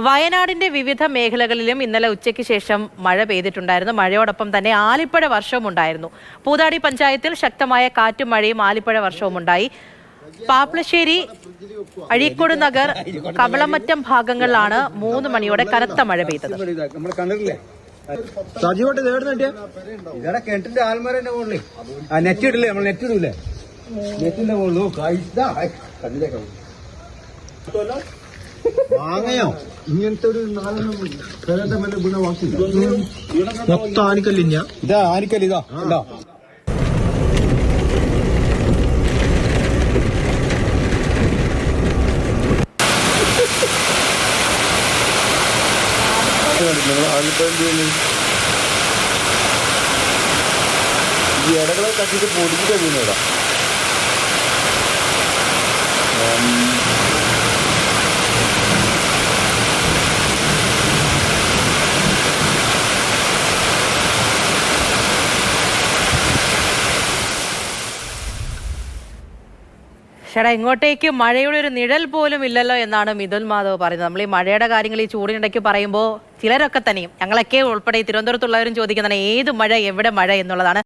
വയനാടിന്റെ വിവിധ മേഖലകളിലും ഇന്നലെ ഉച്ചയ്ക്ക് ശേഷം മഴ പെയ്തിട്ടുണ്ടായിരുന്നു. മഴയോടൊപ്പം തന്നെ ആലിപ്പഴ വർഷവും ഉണ്ടായിരുന്നു. പൂതാടി പഞ്ചായത്തിൽ ശക്തമായ കാറ്റും മഴയും ആലിപ്പഴ വർഷവും ഉണ്ടായി. പാപ്ലശ്ശേരി, അഴീക്കോട് നഗർ, കവളമറ്റം ഭാഗങ്ങളിലാണ് 3 മണിയോടെ കനത്ത മഴ പെയ്തത്. വാങ്ങയോ ഇങ്ങനത്തെ ഒരു നാലെണ്ണം വീണ വാക്കില്ല. മൊത്തം ആനിക്കല്ലിഞ്ഞ ഇതാ ആനിക്കല്ല് ഇതാ ഉണ്ടോ. ഈ ഇടകളെ തട്ടിട്ട് പൊടിച്ചിട്ട് വീണതാ. ചേട്ടാ, ഇങ്ങോട്ടേക്ക് മഴയുടെ ഒരു നിഴൽ പോലും ഇല്ലല്ലോ എന്നാണ് മിഥുൻ മാധവ് പറയുന്നത്. നമ്മൾ ഈ മഴയുടെ കാര്യങ്ങൾ ഈ ചൂടിനിടയ്ക്ക് പറയുമ്പോൾ ചിലരൊക്കെ തന്നെയും ഞങ്ങളൊക്കെ ഉൾപ്പെടെ തിരുവനന്തപുരത്തുള്ളവരും ചോദിക്കുന്നതാണ് ഏത് മഴ, എവിടെ മഴ എന്നുള്ളതാണ്.